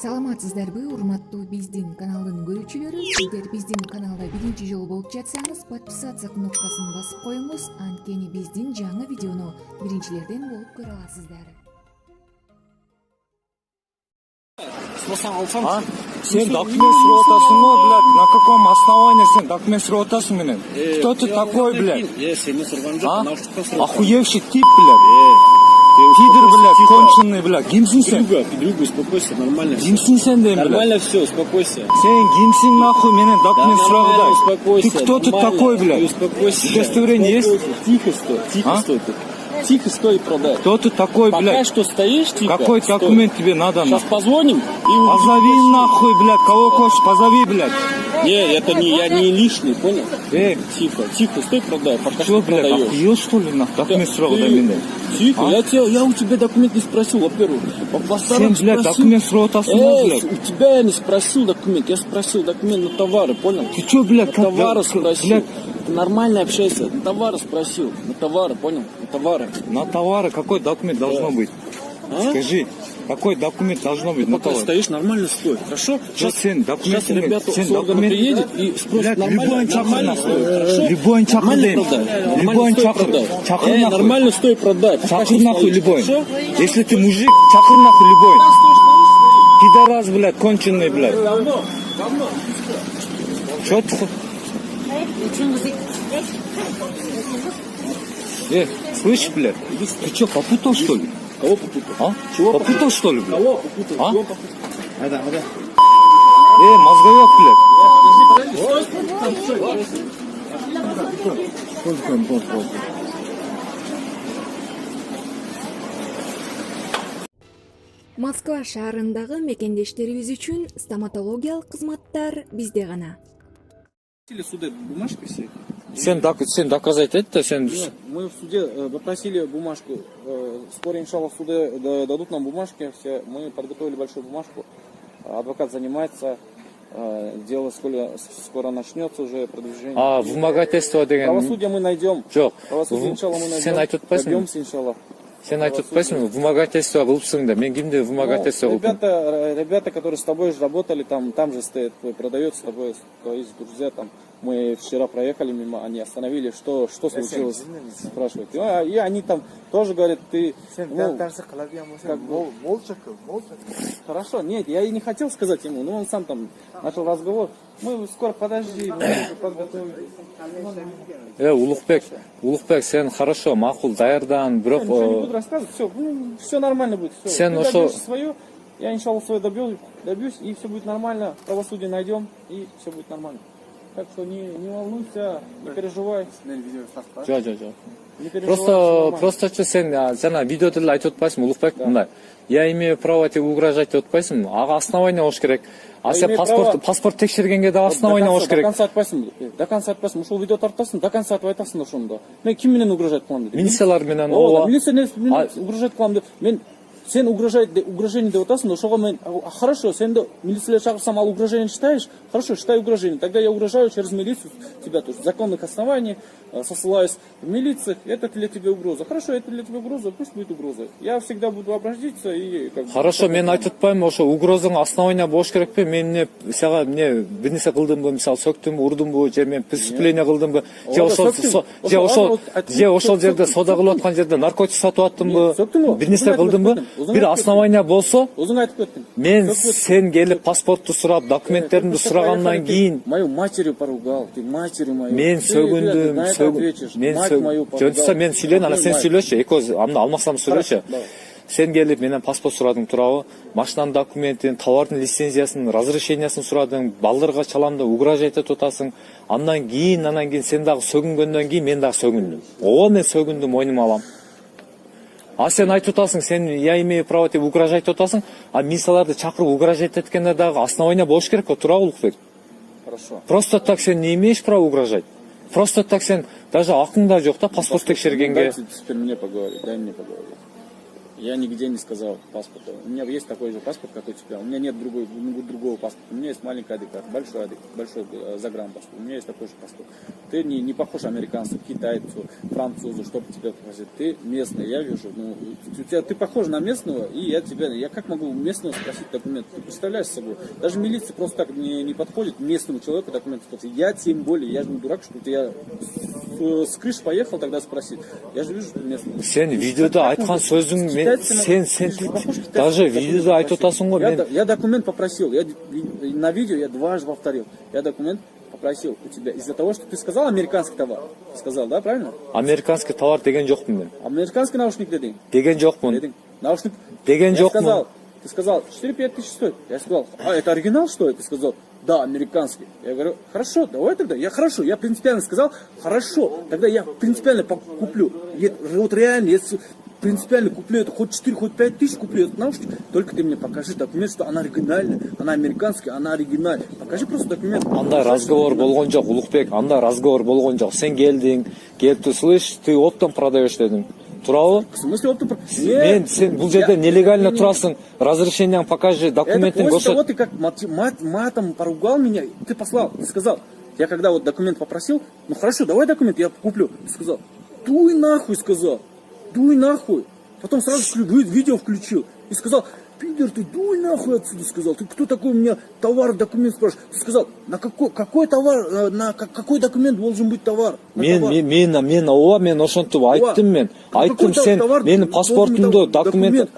Саламатсыздарбы, урматтуу биздин каналдын көрүүчүлөрү? Сиздер биздин каналда биринчи жолу болуп жатсаңыз, подписаться кнопкасын басып коюңуз, анткени биздин жаңы видеону биринчилерден болуп көрө аласыздар. Сен документ сұрап отасың ғой, блядь, на каком основании сен документ сұрап отасың менен? Кто ты такой, блядь? Сені сұрған жоқ, наушника сұрап. Охуевший тип, блядь. Пидор, блядь, конченый, блядь. Кимсің сен? Пидруга, успокойся, нормально. Кимсің сен дейм, блядь? Нормально все, успокойся. Сен кимсің нахуй менен документ сұрағыдай? Успокойся. Ты кто тут такой, блядь? Успокойся. Удостоверение есть? Тихо стой, тихо стой. Тихо стой и продай. Кто ты такой, блядь? Пока что стоишь, тихо. Какой документ тебе надо? Сейчас позвоним и... Позови нахуй, блядь, кого хочешь, позови, блядь. Не, это не, я не лишний, понял? Тихо, тихо, стой, продай. Пока что, блядь, охуел, что ли, на документ сұрағыдай менен? Тихо, я у тебя документ не спросил, во-первых. Сен, блядь, документ сұрап отасың ғой, блядь. У тебя я не спросил документ, я спросил документ на товары, понял? Ты что, блядь, на товары спросил. Блядь. Ты нормально общайся, на товары спросил, на товары, понял? На товары. На товары какой документ должно быть? Скажи, какой документ должно быть на Пока товары? стоишь, нормально стой, хорошо? Сейчас ребята с органа приедет и спросят, любой нормально стой, хорошо? Любой чакыр дейм. Любой чакыр. Чакыр нахуй. Нормально стой, продай. Чакыр нахуй любой. Если ты мужик, чакыр нахуй любой. Пидорас, блядь, конченый, блядь. Что ты? Слышь, блядь, ты что, попутал, что ли? Кого попутал? А? Чего попутал, что ли, блядь? Кого попутал? А? Чего попутал? мозговёк, блядь. Москва шаарындагы мекендештерибиз үчүн стоматологиялык кызматтар бизде гана. Сюда бумажки все. Сен доказать это, сен... Нет, мы в суде попросили бумажку. Скоро, иншаллах, в суде дадут нам бумажки. Все. Мы подготовили большую бумажку. Адвокат занимается. Дело скоро начнется уже продвижение. А вымогательство деген... Правосудие мы найдем. Жоқ. Правосудие, иншаллах, мы найдем. Сен айтып отпайсың? Добьемся, иншаллах. Сен айтып отпайсың? Вымогательство кылыпсың да. Мен кимди вымогательство кылдым? Ребята, которые с тобой же работали, там же стоит твой продавец, с тобой, твои друзья там. Мы вчера проехали мимо, они остановили, что случилось, спрашивают. И они там тоже говорят, ты... Хорошо, нет, я и не хотел сказать ему, но он сам там начал разговор. Мы скоро, подожди, мы уже подготовились. Улукбек, сен хорошо, мақұл, даярдан, бирок... Я ничего не буду рассказывать, все нормально будет. Все. Ты добьешься свое, я, иншаллах, свое добьюсь, и все будет нормально, правосудие найдем, и все будет нормально. Так что не волнуйся, не переживай. Просто сен жана видеода эле айтып атпайсыңбы, Улукбек, мындай. Я имею право тебе угрожать деп атпайсыңбы? Ага основание болуш керек. А сен паспорт текшергенге да основание болуш керек. До конца айтпайсың. Ушул видео тартасың, до конца айтасың ошондо. Мен ким менен угрожать кылам деп? Милициялар менен, милиция менен угрожать кылам деп. Мен сен угрожение деп атасың, ошого мен хорошо, сен де милиция чакырсам, ал угрожение считаешь? Хорошо, считай угрожение. Тогда я угрожаю через милицию тебя тоже. Законных оснований, соссылаюсь в милиции. Это для тебя угроза. Хорошо, это для тебя угроза, пусть будет угроза. Я всегда буду обращаться и как бы... Хорошо, мен айтып атпаймынбы, ошо угрозаң основания болуш керекпи? Мен сага бир нерсе кылдымбы, мисалы сөктүмбү, урдумбу, же мен преступление кылдымбы, же ошол жерде соода кылып аткан жерде наркотик сатып аттымбы, бир нерсе кылдымбы? Бир основания болсо, өзүң айтып кеттиң. Мен сен келип паспортту сурап, документтеримди сурагандан кийин мою матерью поругал, ты матерью мою. Мен сөгүндүм, мен сүйлөйүн, ана сен сүйлөчү, экөөбүз анда алмасам сүйлөчү. Сен келип менен паспорт сурадың, туурабы? Машинанын документин, товардын лицензиясын, разрешениясын сурадың, балдарга чаламда угрожать этип атасың. Андан кийин сен дагы сөгүнгөндөн кийин мен дагы сөгүндүм. Ого, мен сөгүндүм, мойнума алам. А сен айтып атасың, сен я имею право деп угрожать атасың, а милицияларды чакырып угрожать эткенде дагы основания болуш керек го, туурабы, Улукбек? Хорошо. Просто так сен не имеешь права угрожать. Просто так сен даже акыңда жок да паспорт текшергенге. Теперь мне поговорить, дай мне поговорить. Я нигде не сказал паспорта. У меня есть такой же паспорт, как у тебя. У меня нет другого паспорта. У меня есть маленький ID-карт, большой загранпаспорт. У меня есть такой же паспорт. Ты не похож американцу, китайцу, французу, чтобы тебя попросить. Ты местный, я вижу. Ну, ты похож на местного, и я как могу у местного спросить документ? Ты представляешь собой? Даже милиция просто так не подходит местному человеку документы спросить. Я тем более, я же не дурак, что я с крыши поехал тогда спросить. Я же вижу, что местный. Сен видеода айтқан сөзің сен даже видеода айтып отырсың ғой. Я документ попросил. На видео я дважды повторил. Я документ попросил у тебя. Из-за того, что ты сказал американский товар. Ты сказал, да, правильно? Американский товар деген жоқпын мен. Американский наушник дедин. Деген жоқпын. Наушник. Деген жоқпын. Ты сказал, 4-5 тысяч стоит. Я сказал, это оригинал стоит? Ты сказал, да, американский. Я говорю, хорошо, давай тогда. Я принципиально сказал, хорошо, тогда я принципиально куплю. Вот реально, если принципиально куплю это, хоть 4, хоть 5 тысяч куплю этот наушник, только ты мне покажи документ, что она оригинальная, она американская, она оригинальная. Покажи просто документ. Андай разговор болгон жок, Улукбек, андай разговор болгон жок. Сен келдиң, келип слышь, ты оптом продаешь дедим. Туравы? В смысле оптом? Сен бул жерде нелегально турасың. Разрешениең покажи, документин көрсөт. Это после того, ты как матом поругал меня, ты послал, ты сказал. Я когда вот документ попросил, ну хорошо, давай документ, я куплю. Ты сказал, дуй нахуй, сказал. Дуй нахуй. Потом сразу видео включил и сказал, пидор, ты дуй нахуй отсюда, сказал. Ты кто такой, у меня товар, документ спрашиваешь. Ты сказал, на какой товар, на какой документ должен быть товар? Мен ошентип айттым мен. Айттым сен менин паспортумду документ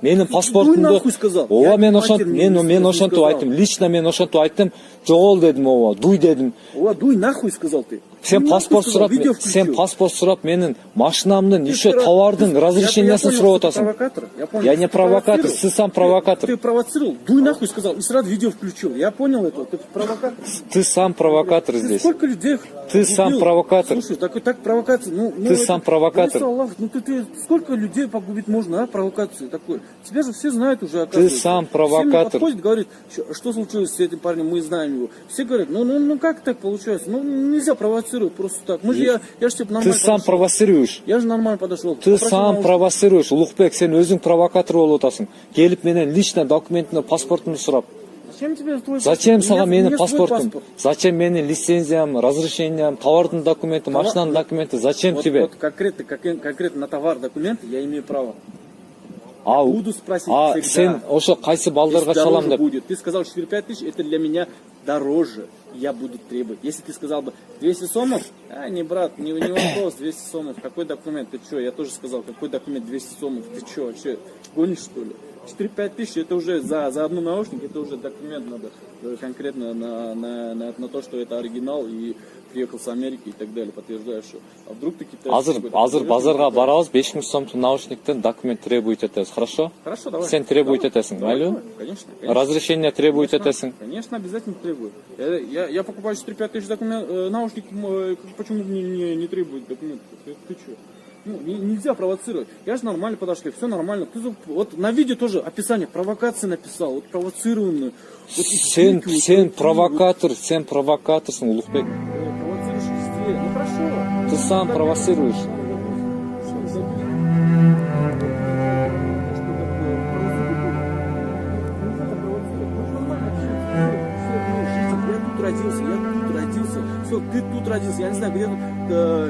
менин паспортумду. Дуй нахуй сказал. Ооба мен ошентип айттым. Лично мен ошентип айттым. Жогол дедим, ооба, дуй дедим. Ооба, дуй нахуй сказал ты. Сен паспорт сурап менин машинамдын еще товардын разрешениясын сурап атасың. Я не провокатор, ты сам провокатор. Ты провоцировал, дуй нахуй сказал, и сразу видео включил. Я понял это, ты провокатор. Ты сам провокатор здесь. Сколько людей Ты сам провокатор. Слушай, так провокация, ты сам провокатор. Ты сколько людей погубить можно, а, провокацию такой. Тебя же все знают уже, оказывается. Ты сам провокатор. Все подходит, говорит, что случилось с этим парнем, мы знаем его. Все говорят, ну как так получается? Ну нельзя провоцировать просто так. Я же тебе нормально. Ты сам провоцируешь. Я же нормально подошел. Ты сам провоцируешь. Улукбек, сен өзүң провокатор болуп атасың. Келип менен лично документini, паспортумду сурап. Зачем тебе твой паспорт? Зачем сага менин паспортум? Зачем менин лицензиям, разрешениям, товардын документи, машинанын документи? Зачем тебе? Вот конкретно на товар документы я имею право. Буду спросить всегда. Сен ошо кайсы балдарга чалам деп. Будет. Ты сказал 4-5 тысяч, это для меня дороже. Я буду требовать. Если ты сказал бы 200 сомов, не брат, не вопрос, 200 сомов. Какой документ? Ты что? Я тоже сказал, какой документ 200 сомов? Ты что, вообще гонишь что ли? 4-5 тысяч, это уже за одну наушник, это уже документ надо конкретно на то, что это оригинал и приехал с Америки и так далее, подтверждаешь, что. А вдруг ты китайский? Азыр базарга барабыз, 5000 сомдун наушниктен документ требует этесиз, хорошо? Хорошо, давай. Сен требует этесиң, алло? Конечно. Разрешение требует этесиң? Конечно, обязательно требует. Я покупаю 4-5 тысяч наушник, почему не требует документов? Ты что? Нельзя провоцировать. Я же нормально подошли, все нормально. Ты вот на видео тоже описание провокации написал, вот провоцированную. Вот, сен провокаторсың, Улукбек. Провоцируешь везде. Ну хорошо. Ты сам провоцируешь. Все, ты тут родился, я не знаю,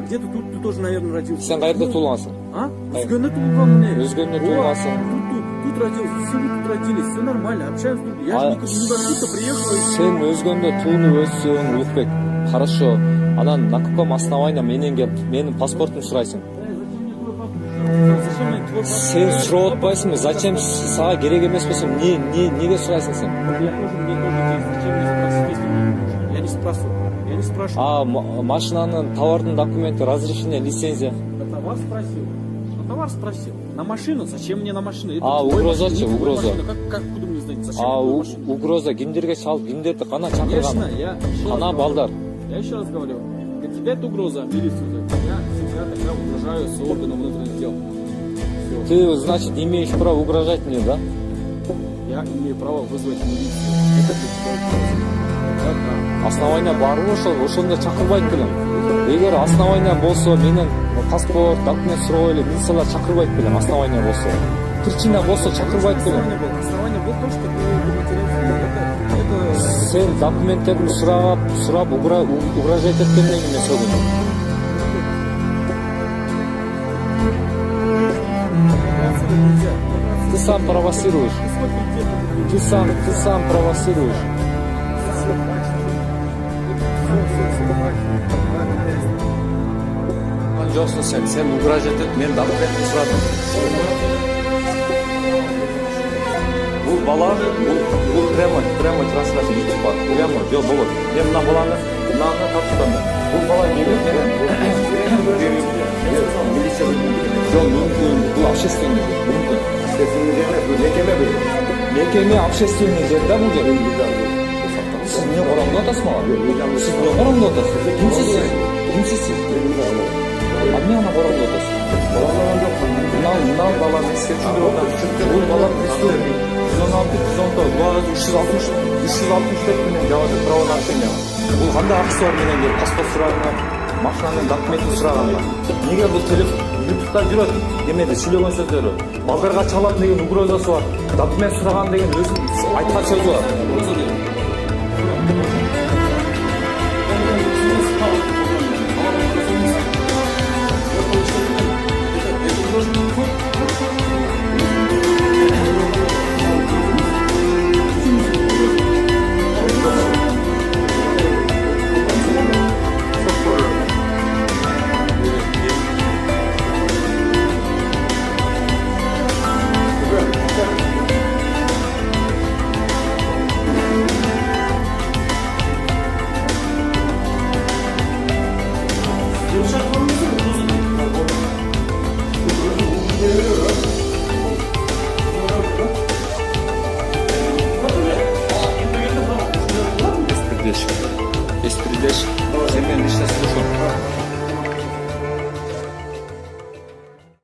где-то тут ты тоже, наверное, родился. Сен кайерде туулгансың? Өзгөнө туулган эмне? Өзгөнө туулгансың. Тут родился, все вы тут родились, все нормально, общаемся тут. Я же никуда приехал. Сен өзгөндө туулуп өссүң, Улукбек. Хорошо. Анан на каком основании менин паспортумду сурайсың? Сен сурап атпайсыңбы? Зачем сага керек эмес болсо неге сурайсың сен? Я не спрашиваю. Машинанын, товардын документи, разрешение, лицензия. Товар спросил. На машину? Зачем мне на машину? Угрозачы, угроза. Куда мне знать? Зачем угроза кимдерге чалып, кимдерди кана чакырган? Конечно, Кана балдар. Я еще раз говорю. Для тебя это угроза, милицию. Я всегда тогда угрожаю с органом внутренних дел. Ты, значит, имеешь право угрожать мне, да? Я имею право вызвать милицию. Это для тебя основания барбы ошондо чакырбайт белем. Эгер основания болсо менин паспорт, документ сурап эле милициялар чакырбайт белем, основания болсо. причина болсо чакырбайт белем. Основание было то, что ты материал. Сен документтерин сурап угрожать эткенден эмес ол күнү. Ты сам провоцируешь. Ты сам провоцируешь. Жоқсың сен угрожать et, мен документти сурадым. Бул бала, бул прямо трансляция YouTube бар. Прямо жол болот. Мен мына баланы тапшырдым. Бул бала келип жол мүмкүн, бул общественный мүмкүн. Мекеме общественный жер да бул жер. Сиз эмне коромдоп атасыз мага? Сиз эмне коромдоп атасыз? Кимсиз сиз? Эмне ана коромдоп атасыз? Мына баланы эске түшүндүрүп атам. Бул бала преступник. 116, 119, 364 менен жабады правонарушение. Бул кандай акысы бар менен келип паспорт сураганга, машинанын документин сураганга. Неге бул телефон YouTube'да жүрөт? Демеди сүйлөгөн сөздөрү. Балдарга чалам деген угрозасы бар. Документ сураган деген өзү айткан сөзү бар.